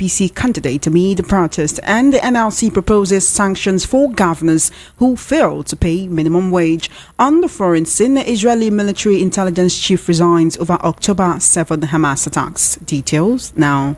APC candidate amid the protest, and the NLC proposes sanctions for governors who fail to pay minimum wage. On the foreign scene, the Israeli military intelligence chief resigns over October 7 Hamas attacks. Details now.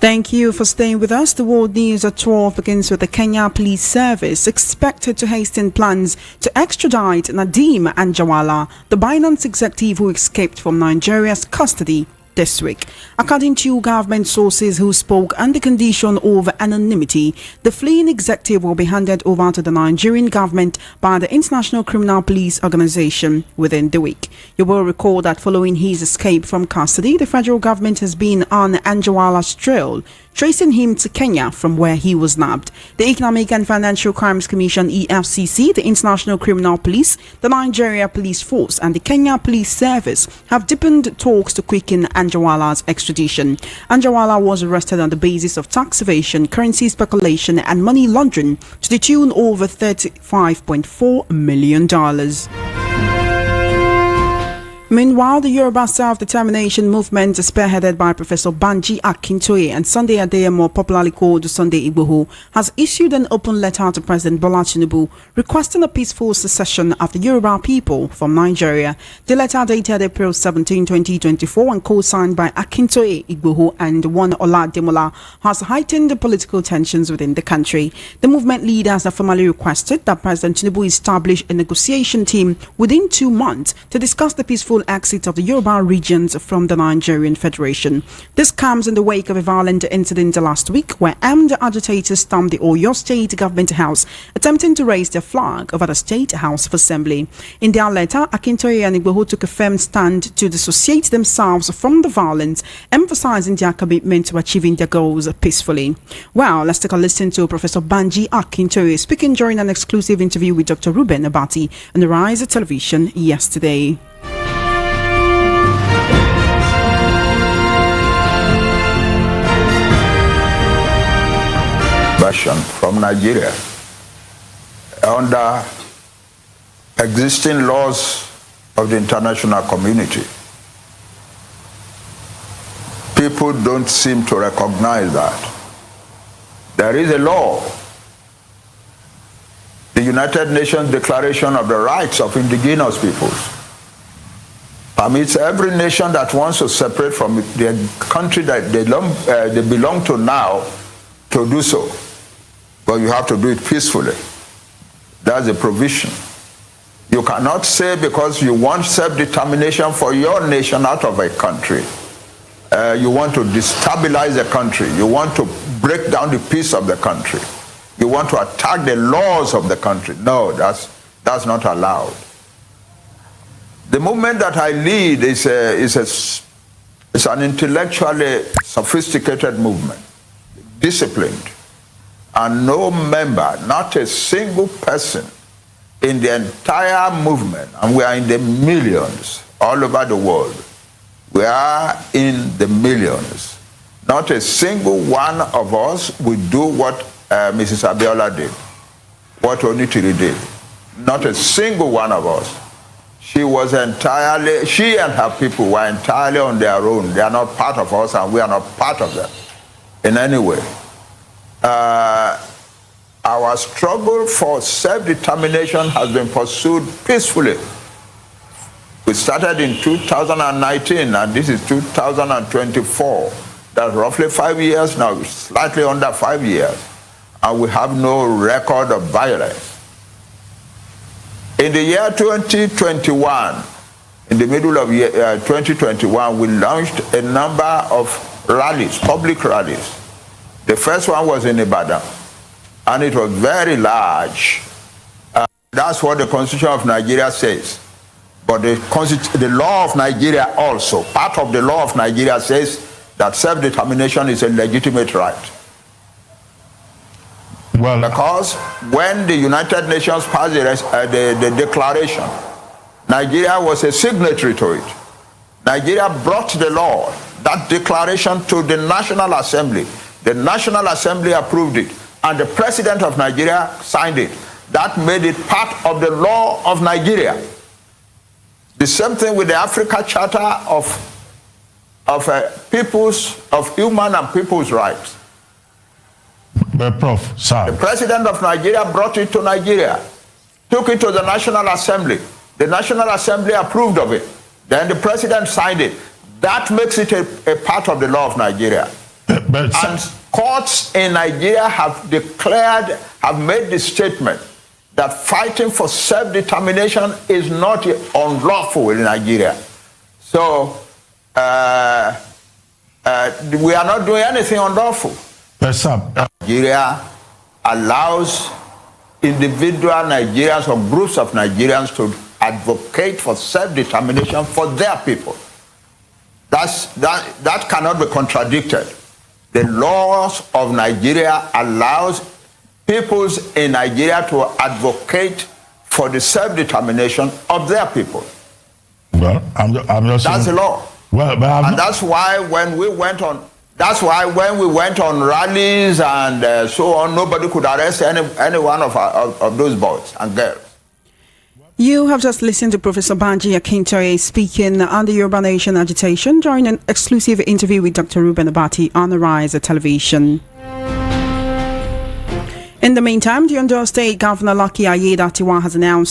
Thank you for staying with us. The world news at 12 begins with the Kenya Police Service expected to hasten plans to extradite Nadeem Anjarwalla, the Binance executive who escaped from Nigeria's custody this week. According to government sources who spoke under condition of anonymity, the fleeing executive will be handed over to the Nigerian government by the International Criminal Police Organization within the week. You will recall that following his escape from custody, the federal government has been on Anjarwalla's trail, tracing him to Kenya from where he was nabbed. The Economic and Financial Crimes Commission (EFCC), the International Criminal Police, the Nigeria Police Force, and the Kenya Police Service have deepened talks to quicken Anjarwalla's extradition. Anjarwalla was arrested on the basis of tax evasion, currency speculation, and money laundering to the tune of over $35.4 million. Meanwhile, the Yoruba self-determination movement, spearheaded by Professor Banji Akintoye and Sunday Adeye, more popularly called Sunday Igboho, has issued an open letter to President Bola Tinubu requesting a peaceful secession of the Yoruba people from Nigeria. The letter, dated April 17, 2024 and co-signed by Akintoye, Igboho and one Olademola, has heightened the political tensions within the country. The movement leaders have formally requested that President Tinubu establish a negotiation team within 2 months to discuss the peaceful exit of the Yoruba regions from the Nigerian Federation. This comes in the wake of a violent incident last week where armed agitators stormed the Oyo State Government House, attempting to raise their flag over the State House of Assembly. In their letter, Akintoye and Igboho took a firm stand to dissociate themselves from the violence, emphasizing their commitment to achieving their goals peacefully. Well, let's take a listen to Professor Banji Akintoye speaking during an exclusive interview with Dr. Ruben Abati on the Rise Television yesterday. From Nigeria under existing laws of the international community. People don't seem to recognize that. There is a law, the United Nations Declaration of the Rights of Indigenous Peoples, permits every nation that wants to separate from their country that they belong to now to do so. But you have to do it peacefully. That's a provision. You cannot say because you want self-determination for your nation out of a country, you want to destabilize the country, you want to break down the peace of the country, you want to attack the laws of the country. No, that's not allowed. The movement that I lead is an intellectually sophisticated movement, disciplined. And no member, not a single person in the entire movement, and we are in the millions all over the world. We are in the millions. Not a single one of us will do what Mrs. Abiola did, what Onitiri did. Not a single one of us. She and her people were entirely on their own. They are not part of us, and we are not part of them in any way. Our struggle for self-determination has been pursued peacefully. We started in 2019 and this is 2024. That's roughly 5 years now, slightly under 5 years. And we have no record of violence. In the year 2021, in the middle of 2021, we launched a number of rallies, public rallies. The first one was in Ibadan, and it was very large. That's what the Constitution of Nigeria says. But the law of Nigeria also, part of the law of Nigeria says that self-determination is a legitimate right. Well, because when the United Nations passed the declaration, Nigeria was a signatory to it. Nigeria brought the law, that declaration, to the National Assembly. The National Assembly approved it, and the President of Nigeria signed it. That made it part of the law of Nigeria. The The same thing with the Africa Charter of human and people's rights. But Prof, sir. The president of Nigeria brought it to Nigeria, took it to the National Assembly. The National Assembly approved of it. Then the president signed it. That makes it a part of the law of Nigeria. And courts in Nigeria have made the statement that fighting for self-determination is not unlawful in Nigeria. So we are not doing anything unlawful. Nigeria allows individual Nigerians or groups of Nigerians to advocate for self-determination for their people. That cannot be contradicted. The laws of Nigeria allows peoples in Nigeria to advocate for the self-determination of their people. Well, I'm just that's the law. Well, but and that's why when we went on rallies and so on, nobody could arrest any one of those boys and girls. You have just listened to Professor Banji Akintoye speaking on the Yoruba Nation agitation during an exclusive interview with Dr. Ruben Abati on Arise Television. In the meantime, the Ondo State Governor Lucky Aiyedatiwa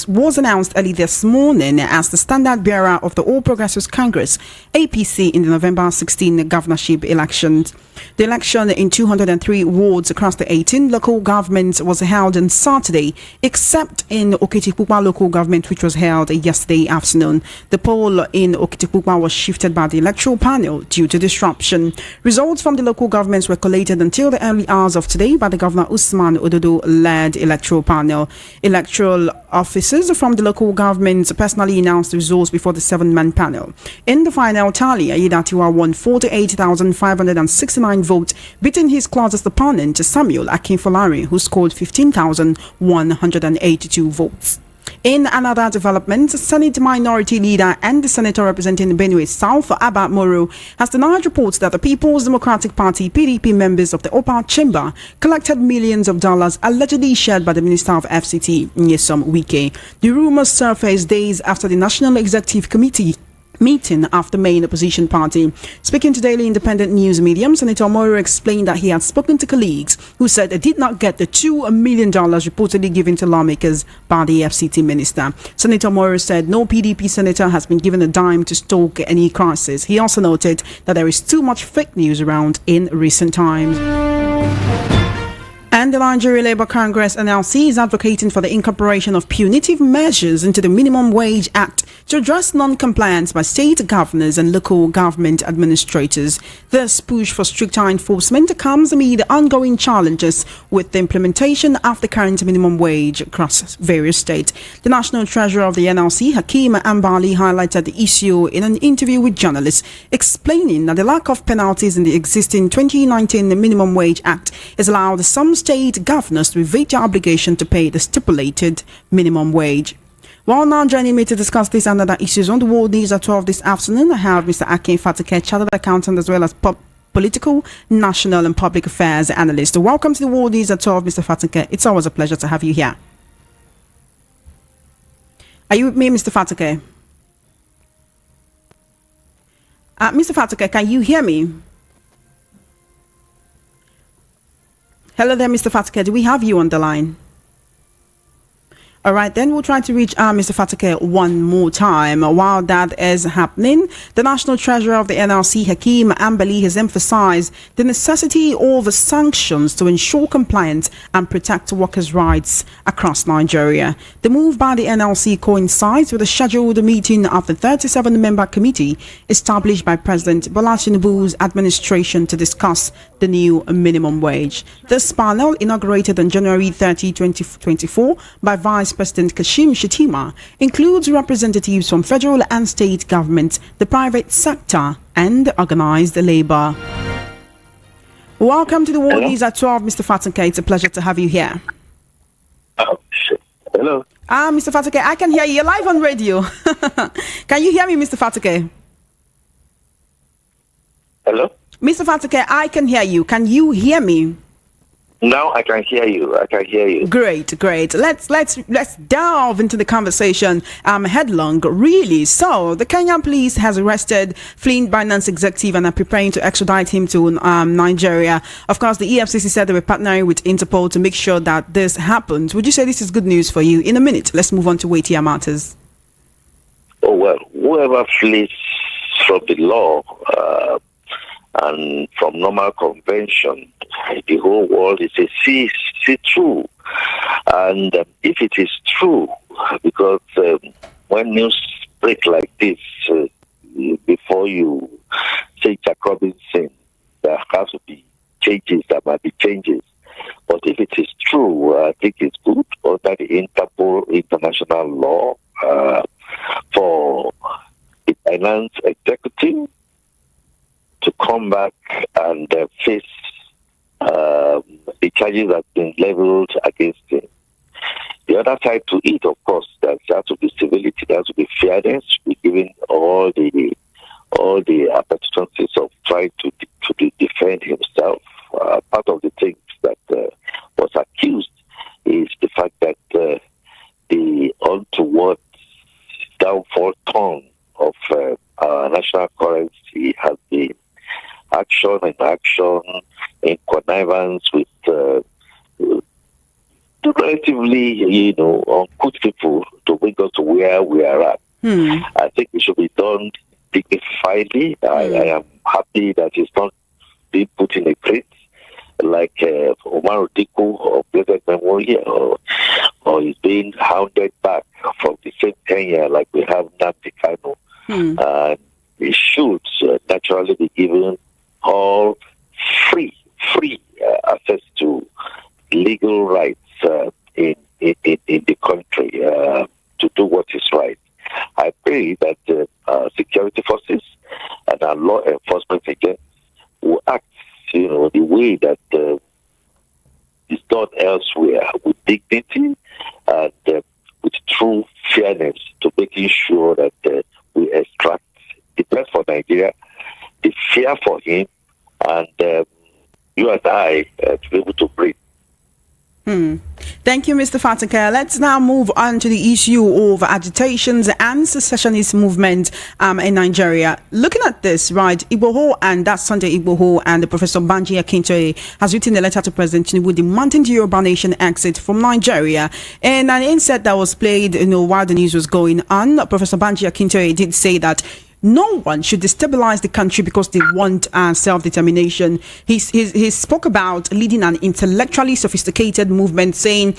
was announced early this morning as the standard bearer of the All Progressives Congress (APC) in the November 16 governorship elections. The election in 203 wards across the 18 local governments was held on Saturday, except in Okitipupa local government, which was held yesterday afternoon. The poll in Okitipupa was shifted by the electoral panel due to disruption. Results from the local governments were collated until the early hours of today by the Governor Usman Ododo-led electoral panel. Electoral officers from the local governments personally announced the results before the 7-man panel. In the final tally, Aiyedatiwa won 48,569 votes, beating his closest opponent, Samuel Akinfolari, who scored 15,182 votes. In another development, Senate Minority Leader and the Senator representing Benue South, Abba Moro, has denied reports that the People's Democratic Party (PDP) members of the upper chamber collected millions of dollars allegedly shared by the Minister of FCT, Nyesom Wike. The rumors surfaced days after the National Executive Committee meeting after main opposition party. Speaking to Daily Independent News Medium, Senator Moro explained that he had spoken to colleagues who said they did not get the $2 million reportedly given to lawmakers by the FCT minister. Senator Moro said no PDP senator has been given a dime to stoke any crisis. He also noted that there is too much fake news around in recent times. And the Nigeria Labour Congress (NLC) is advocating for the incorporation of punitive measures into the Minimum Wage Act to address non-compliance by state governors and local government administrators. This push for stricter enforcement comes amid ongoing challenges with the implementation of the current minimum wage across various states. The National Treasurer of the NLC, Hakeem Ambali, highlighted the issue in an interview with journalists, explaining that the lack of penalties in the existing 2019 Minimum Wage Act has allowed some state governors to evade their obligation to pay the stipulated minimum wage. Well, now joining me to discuss this and other issues on the world news at 12 this afternoon, I have Mr. Akin Fatike, Chartered Accountant as well as Political, National and Public Affairs Analyst. Welcome to the world news at 12, Mr. Fatike. It's always a pleasure to have you here. Are you with me, Mr. Fatike? Mr. Fatike, can you hear me? Hello there, Mr. Fatike. Do we have you on the line? All right, then we'll try to reach Mr. Fatike one more time. While that is happening, the National Treasurer of the NLC, Hakeem Ambali, has emphasized the necessity of sanctions to ensure compliance and protect workers' rights across Nigeria. The move by the NLC coincides with a scheduled meeting of the 37-member committee established by President Bola Tinubu's administration to discuss the new minimum wage. This panel, inaugurated on January 30, 2024 by Vice President Kashim Shettima, includes representatives from federal and state governments, the private sector, and organized labor. Welcome to the World News at 12, Mr. Fatike. It's a pleasure to have you here. Hello. Mr. Fatike, I can hear you. You're live on radio. Can you hear me, Mr. Fatike? Hello. Mr. Fatike, I can hear you. Can you hear me? Now I can hear you. I can hear you. Great. Let's delve into the conversation headlong. Really, so the Kenyan police has arrested fleeing Binance executive and are preparing to extradite him to Nigeria. Of course, the EFCC said they were partnering with Interpol to make sure that this happens. Would you say this is good news for you? In a minute, let's move on to weightier matters. Oh well, whoever flees from the law and from normal convention, the whole world is a see true. And if it is true, because when news break like this, before you say Jacob sin, there has to be changes. There might be changes. But if it is true, I think it's good under the Interpol international law for the Binance executive to come back and face the charges that have been leveled against him. The other side to it, of course, there has to be civility, there has to be fairness, be given all the opportunities of trying to defend himself. Part of the things that was accused is the fact that the untoward downfall tone of our national currency has been action in connivance with relatively, uncouth people to bring us to where we are at. I think it should be done dignifiedly. I am happy that it's not being put in a crate like Omar Odiku or Blessed Memory, or is being hounded back from the same tenure like we have Nnamdi Kanu. It should naturally be given all free access to legal rights in the country to do what is right. I pray that security forces and our law enforcement agents will act, the way that is done elsewhere, with dignity and with true fairness, to making sure that we extract the best for Nigeria, the fear for him, and you and I to be able to breathe. Thank you, Mr. Fatake. Let's now move on to the issue of agitations and secessionist movement in Nigeria. Looking at this, right, Igboho, and that's Sunday Igboho, and the Professor Banji Akintoye has written a letter to President Tinubu demanding the Yoruba nation exit from Nigeria. In an insert that was played, while the news was going on, Professor Banji Akintoye did say that no one should destabilize the country because they want self-determination. He spoke about leading an intellectually sophisticated movement, saying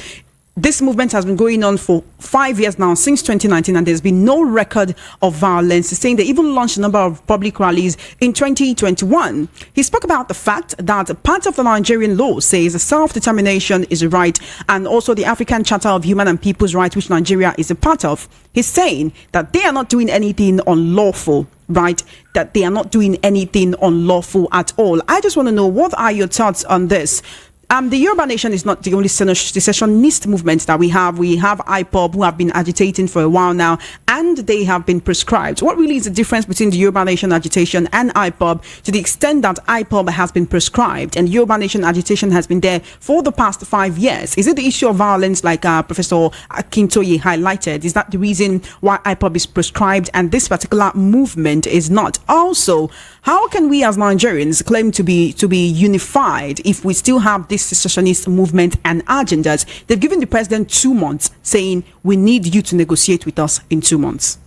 this movement has been going on for 5 years now, since 2019, and there's been no record of violence. He's saying they even launched a number of public rallies in 2021. He spoke about the fact that part of the Nigerian law says self-determination is a right, and also the African Charter of Human and People's Rights, which Nigeria is a part of. He's saying that they are not doing anything unlawful, right? That they are not doing anything unlawful at all. I just want to know, what are your thoughts on this? The Yoruba Nation is not the only secessionist movement that we have. We have IPOB, who have been agitating for a while now, and they have been prescribed. What really is the difference between the Yoruba Nation agitation and IPOB, to the extent that IPOB has been prescribed and Yoruba Nation agitation has been there for the past 5 years? Is it the issue of violence, like Professor Akintoye highlighted? Is that the reason why IPOB is prescribed and this particular movement is not? Also, how can we as Nigerians claim to be unified if we still have this secessionist movement and agendas? They've given the president 2 months, saying we need you to negotiate with us in 2 months.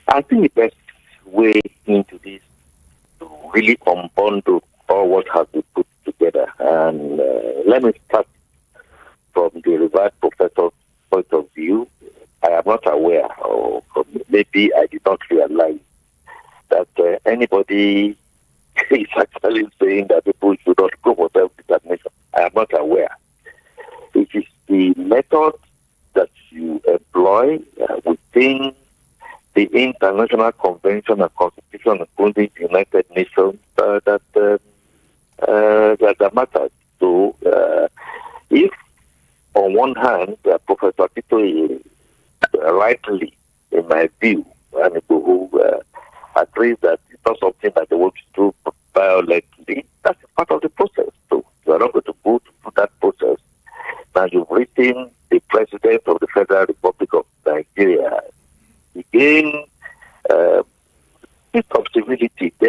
I think the best way into this to really unbundle all what has been put together. And let me start from the reverse professor's point of view. I am not aware, or maybe I did not realize, that anybody is actually saying that people should not go for self-determination. I am not aware. It is the method that you employ within the International Convention and Constitution, including the United Nations, that matters. So, if on one hand, Professor Akintoye rightly, in my view, and who agrees that it's not something that they want to do violently, that's part of the process. So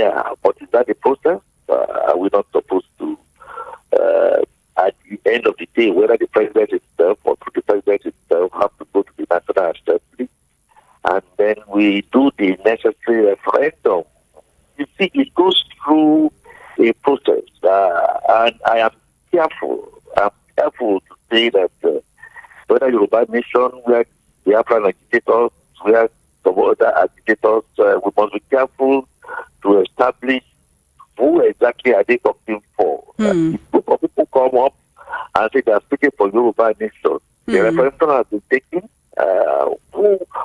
Yeah, but is that the process? Are we not supposed to, at the end of the day, whether the president himself or the president himself have to go to the National Assembly, and then we do the necessary referendum? You see, it goes through a process, and I am careful. I'm careful to say that whether Yoruba nation, where the Afro agitators, where some other agitators, we must be careful to establish who exactly are they talking for. If a group of people come up and say they are speaking for Yoruba nation, the referendum has been taken.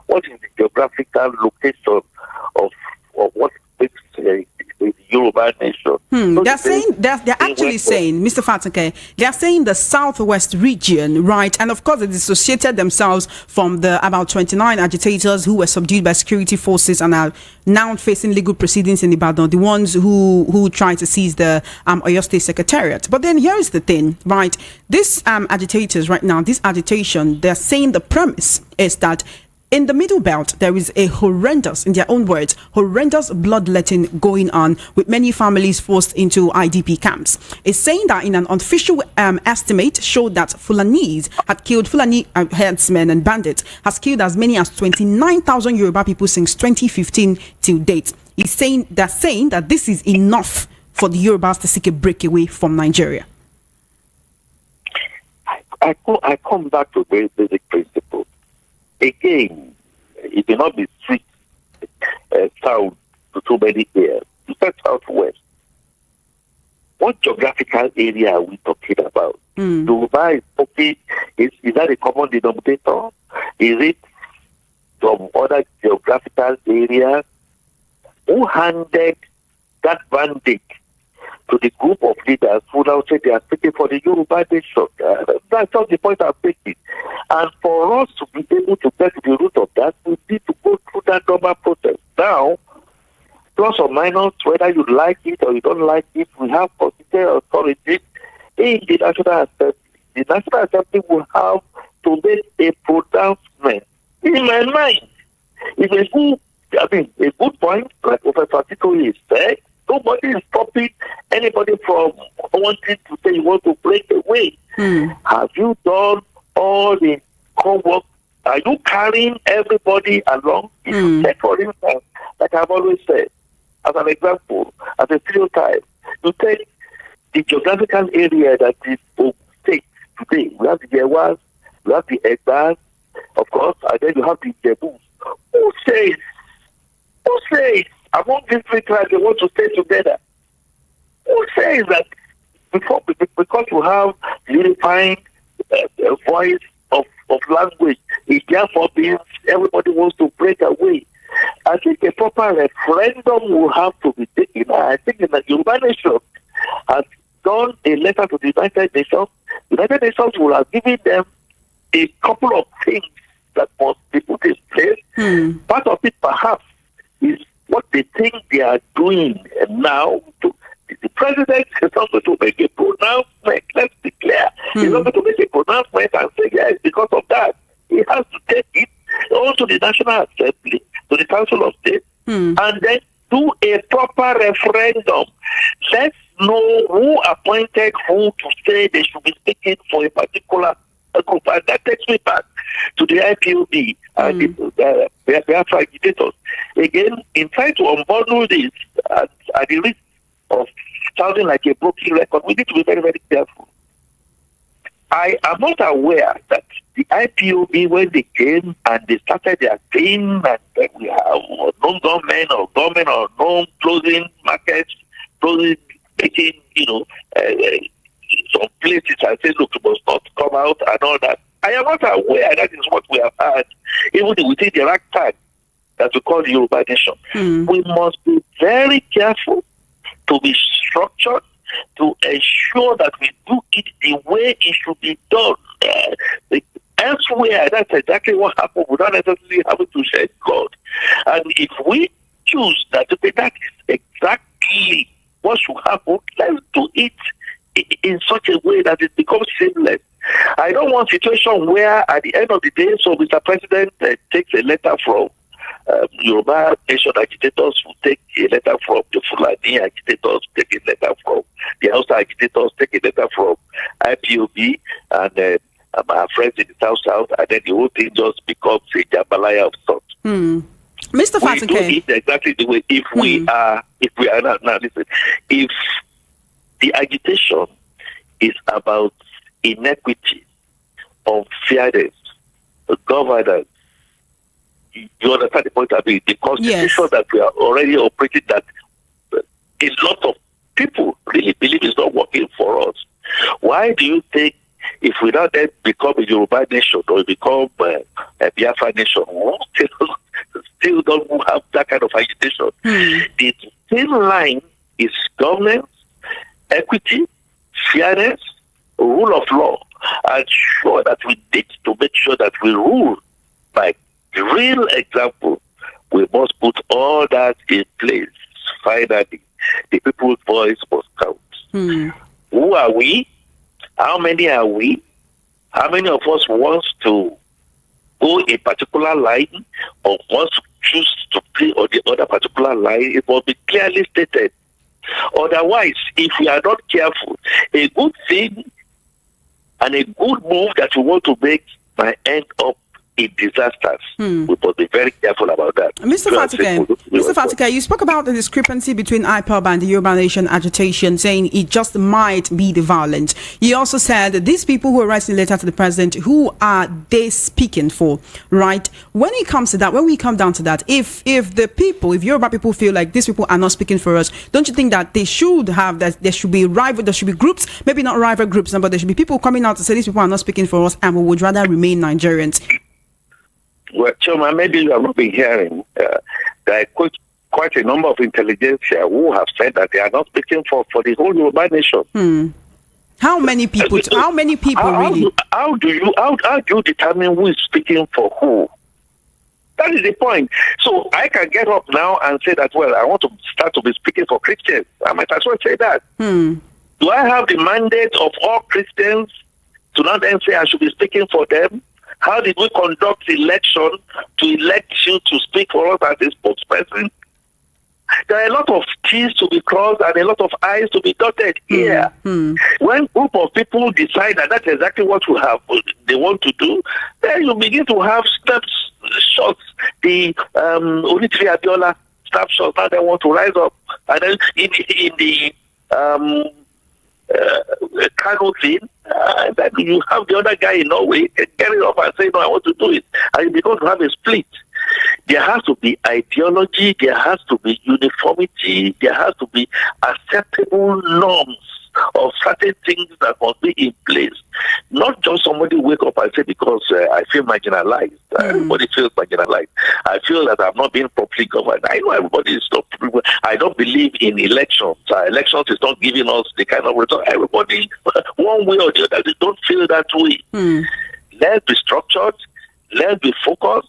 What is the geographical location of what makes the Yoruba nation? So they're actually saying, Mr. Fatuke, they are saying the southwest region, right? And of course, they dissociated themselves from the about 29 agitators who were subdued by security forces and are now facing legal proceedings in Ibadan, the ones who tried to seize the Oyo State Secretariat. But then here is the thing, right? These agitators right now, this agitation, they're saying the premise is that in the Middle Belt, there is a horrendous, in their own words, horrendous bloodletting going on, with many families forced into IDP camps. It's saying that in an unofficial estimate showed that Fulanese had killed, Fulani herdsmen and bandits, has killed as many as 29,000 Yoruba people since 2015 till date. They're saying that this is enough for the Yorubas to seek a breakaway from Nigeria. I come back to a very basic principle. Again, it may not be sweet sound to too many ears. You said southwest. What geographical area are we talking about? Yoruba is okay. Is that a common denominator? Is it from other geographical areas? Who handed that bandage to the group of leaders who now say they are speaking for the Yoruba nation? That's not the point I'm making. And for us to be able to get to the root of that, we need to go through that normal process. Now, plus or minus, whether you like it or you don't like it, we have constitutional authority in the National Assembly. The National Assembly will have to make a pronouncement. In my mind, it's a good point, like Professor Akintoye said. Nobody is stopping anybody from wanting to say you want to break away. Have you done all the homework? Are you carrying everybody along? If you take, for instance, like I've always said, as an example, as a stereotype, you take the geographical area that is Ogun State today. We have the Yewas, we have the Egbas, of course, and then you have the Jebus. Who says among these three tribes they want to stay together? Who says that because you have unifying voice of language, it therefore means everybody wants to break away? I think a proper referendum will have to be taken. I think the Yoruba nation has done a letter to the United Nations. The United Nations will have given them a couple of things that must be put in place. Part of it perhaps is what they think they are doing now. The president is not going to make a pronouncement. Let's be clear. He's not going to make a pronouncement and say, yes, because of that. He has to take it on to the National Assembly, to the Council of State, and then do a proper referendum. Let's know who appointed who to say they should be speaking for a particular group. And that takes me back to the IPOB and the Afro agitators. Again, in trying to unbundle this at the risk of sounding like a broken record, we need to be very, very careful. I am not aware that the IPOB, when they came and they started their thing, and we have non-government or government or non-closing markets, closing, making, some places I say, look, you must not come out and all that. I am not aware that is what we have had, even within the ragtag that we call the Yoruba nation. We must be very careful to be structured, to ensure that we do it the way it should be done. Elsewhere, that's exactly what happened without necessarily having to shed blood. And if we choose that that is exactly what should happen, let's do it in such a way that it becomes seamless. I don't want a situation where at the end of the day, so Mr. President takes a letter from Yoruba nation agitators will take a letter from the Fulani agitators, take a letter from the Hausa agitators, take a letter from IPOB and our friends in the South, and then the whole thing just becomes a jambalaya of sorts. Mr. We do it exactly the way if we are now listen, if the agitation is about inequity, unfairness, governance. You understand the point I mean? The constitution that we are already operating that a lot of people really believe is not working for us. Why do you think if we now then become a Yoruba nation or become a Biafra nation, we still don't have that kind of agitation? The thin line is governance, equity, fairness, rule of law, and sure that we need to make sure that we rule by the real example. We must put all that in place. Finally, the people's voice must count. Who are we? How many are we? How many of us wants to go a particular line or wants to choose to play on the other particular line? It must be clearly stated. Otherwise, if we are not careful, a good thing and a good move that we want to make might end up in disasters. We must be very careful about that. Mr. Fatike, you spoke about the discrepancy between IPOB and the Yoruba Nation agitation, saying it just might be the violence. You also said that these people who are writing a letter to the president, who are they speaking for, right? When it comes to that, when we come down to that, if Yoruba people feel like these people are not speaking for us, don't you think that they should have that? There should be groups, maybe not rival groups, but there should be people coming out to say these people are not speaking for us, and we would rather remain Nigerians. Well, Choma, maybe you have not been hearing there are quite a number of intelligentsia who have said that they are not speaking for the whole Yoruba nation. How many people? Really? How do you determine who is speaking for who? That is the point. So I can get up now and say that, well, I want to start to be speaking for Christians. I might as well say that. Do I have the mandate of all Christians to not then say I should be speaking for them? How did we conduct the election to elect you to speak for us as a spokesperson? There are a lot of T's to be crossed and a lot of I's to be dotted here. When group of people decide that that's exactly what they want to do, then you begin to have snapshots. The Onitiri Abiola snapshots, now they want to rise up. And then in the Kano thing, that you have the other guy in Norway get it up and say, no, I want to do it. And you begin to have a split. There has to be ideology, there has to be uniformity, there has to be acceptable norms of certain things that must be in place. Not just somebody wake up and say, because I feel marginalized. Everybody feels marginalized. I feel that I'm not being properly governed. I know everybody is not. I don't believe in elections. Elections is not giving us the kind of result. Everybody, one way or the other, they don't feel that way. Let's be structured. Let's be focused.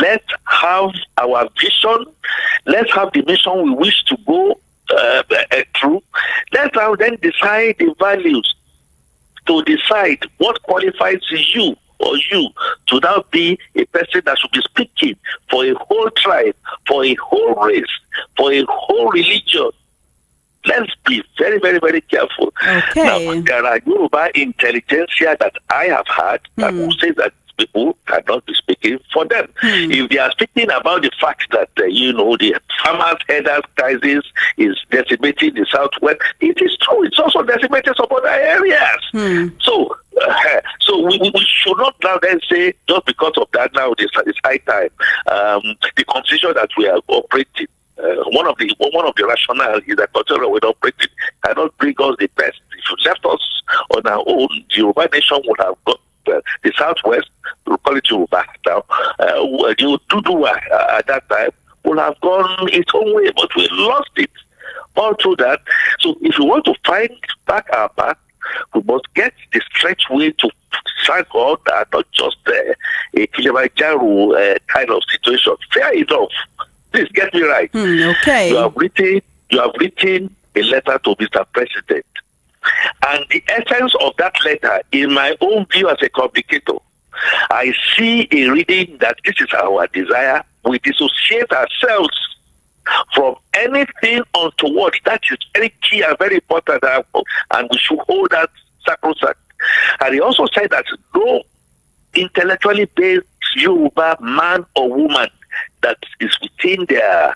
Let's have our vision. Let's have the mission we wish to go through. Let's now then decide the values, to decide what qualifies you or you to now be a person that should be speaking for a whole tribe, for a whole race, for a whole religion. Let's be very, very, very careful. Now, there are Yoruba intelligentsia that I have had that will say that people cannot be speaking for them. If they are speaking about the fact that, the farmers' headers crisis is decimating the Southwest, it is true. It's also decimating some other areas. So we should not now then say, just because of that now, it's high time. The constitution that we are operating, one of the rationale is that cultural we're operating cannot bring us the best. If you left us on our own, the Yoruba nation would have got the Southwest, we'll call it Yoruba now, you do at that time will have gone its own way, but we lost it all through that. So if we want to find back our path, we must get the stretch way to thank God that not just a Kilimanjaro kind of situation. Fair enough. Please get me right. Okay. You have written a letter to Mr. President. And the essence of that letter, in my own view as a communicator, I see a reading that this is our desire we dissociate ourselves from anything untoward. That is very key and very important, and we should hold that sacrosanct. And he also said that no intellectually based Yoruba man or woman that is within their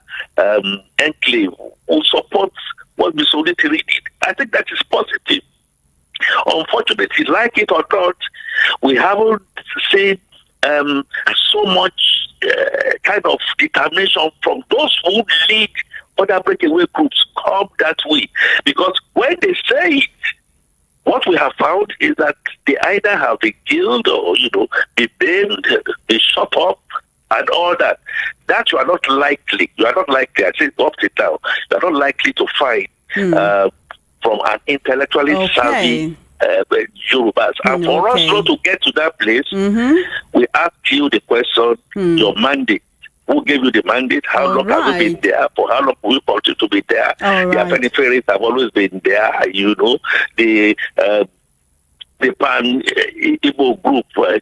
enclave who supports what Mussolini did. I think that is positive. Unfortunately, like it or not, we haven't seen so much kind of determination from those who lead other breakaway groups come that way. Because when they say it, what we have found is that they either have been killed or, be blamed, be shut up, and all that. That you are not likely. You are not likely. I say up to now. You are not likely to find from an intellectually savvy Yorubas. And for us not to get to that place, we ask you the question: your mandate. Who gave you the mandate? How long have you been there? For how long will you continue to be there? Their beneficiaries have always been there. The Pan Igbo group, has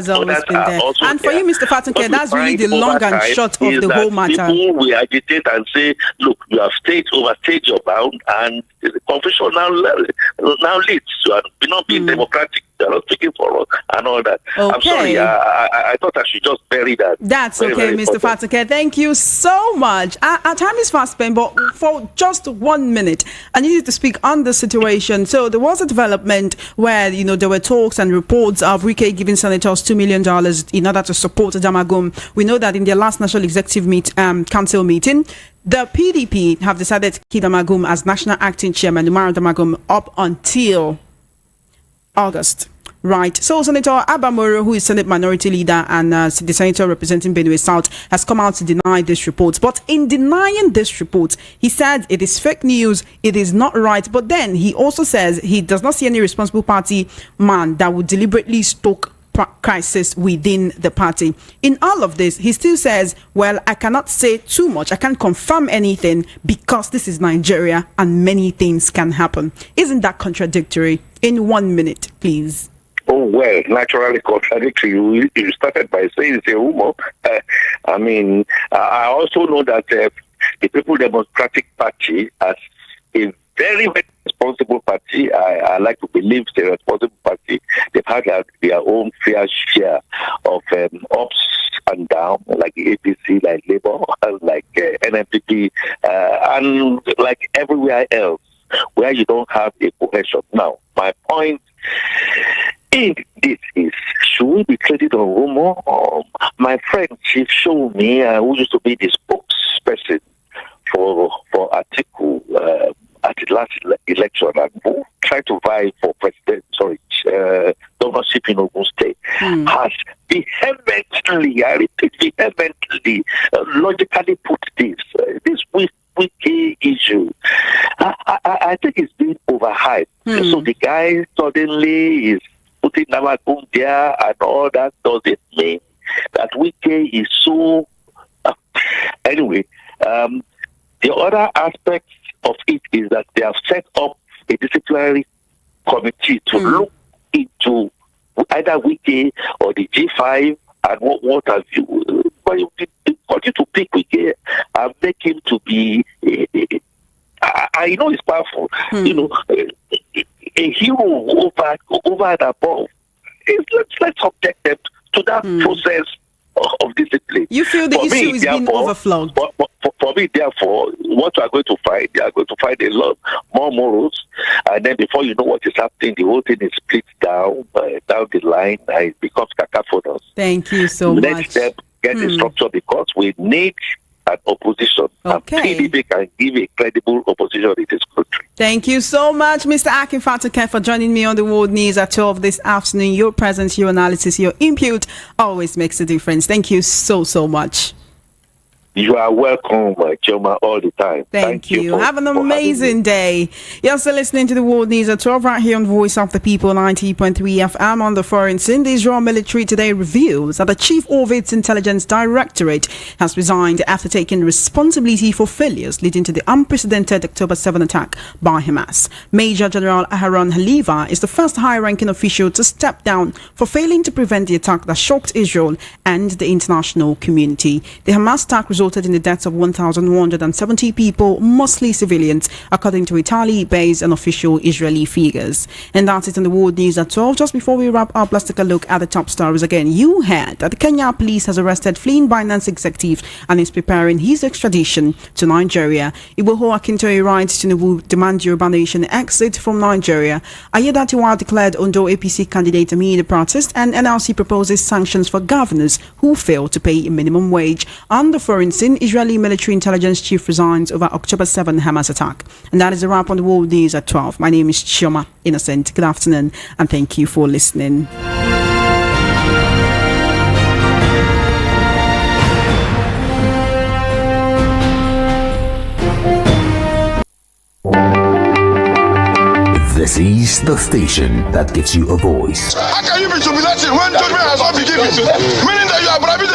always been there. And for you, Mr. Fatunke, that's really the long and short of the whole matter. People will agitate and say, look, you have overstayed your bound, and the confusion now leads. You are not being democratic. You are not speaking for us and all that. I'm sorry. I thought I should just bury that. That's very, okay, Mr. Fatunke. Thank you so much. Our time is fast spent, but for just 1 minute, I need you to speak on the situation. So there was a development where, there were talks and reports of Wike giving senators $2 million in order to support Damagum. We know that in their last National Executive Council meeting, the PDP have decided to keep Damagum as National Acting Chairman, Umar Damagum, up until August. Right. So Senator Abamoro, who is Senate Minority Leader and the Senator representing Benue South, has come out to deny this report. But in denying this report, he said it is fake news, it is not right. But then he also says he does not see any responsible party man that would deliberately stoke crisis within the party. In all of this, he still says, well, I cannot say too much. I can't confirm anything because this is Nigeria and many things can happen. Isn't that contradictory? In 1 minute, please. Oh, well, naturally contradictory. You started by saying it's a rumor. I also know that the People Democratic Party as a very, very responsible party. I like to believe it's a responsible party. They've had their own fair share of ups and downs, like APC, like Labour, like NMPP, and like everywhere else where you don't have a cohesion. Now, my point in this is, should we be traded on rumor? My friend Chief showed me, who used to be the spokesperson for Atiku at the last election, and who tried to vie for governorship in Ogun State, has vehemently, I repeat, vehemently, logically put this wiki issue. I think it's been overhyped. So the guy suddenly is putting Namagum there and all that. Does it mean that Wike is so... Anyway, the other aspect of it is that they have set up a disciplinary committee to look into either Wike or the G5 and what have you. But you continue to pick Wike and make him to be... I know it's powerful. A hero over and above. Let's subject them to that process of discipline. You feel the issue is being overflowed? For me, therefore, what you are going to find, they are going to find a lot more morals, and then before you know what is happening, the whole thing is split down the line, and it becomes cacophonous. Thank you so much. Next step, get the structure, because we need an opposition. Okay. And PDP can give a credible opposition in this country. Thank you so much, Mr. Akintoye, for joining me on the World News at 12 this afternoon. Your presence, your analysis, your input always makes a difference. Thank you so much. You are welcome, Ijeoma, all the time. Thank you. For, Have an amazing day. You're still listening to the World News at 12 right here on Voice of the People 90.3 FM on the foreign scene. The Israel military today reveals that the chief of its intelligence directorate has resigned after taking responsibility for failures leading to the unprecedented October 7 attack by Hamas. Major General Aharon Haliva is the first high-ranking official to step down for failing to prevent the attack that shocked Israel and the international community. The Hamas attack resulted in the deaths of 1,170 people, mostly civilians, according to Italy-based and official Israeli figures. And that's it on the World News at 12. Just before we wrap up, let's take a look at the top stories again. You heard that the Kenya police has arrested fleeing Binance executive and is preparing his extradition to Nigeria. Ijeoma Akintoye writes Tinubu demand Yoruba nation exit from Nigeria. Ayedatiwa declared Ondo APC candidate amid the protest, and NLC proposes sanctions for governors who fail to pay a minimum wage. On the foreign scene, Israeli military intelligence chief resigns over October 7 Hamas attack. And that is a wrap on the World News at 12. My name is Ijeoma Innocent. Good afternoon and thank you for listening. This is the station that gives you a voice. How can you be jubilating when judgment has not been given? Meaning that you are bribing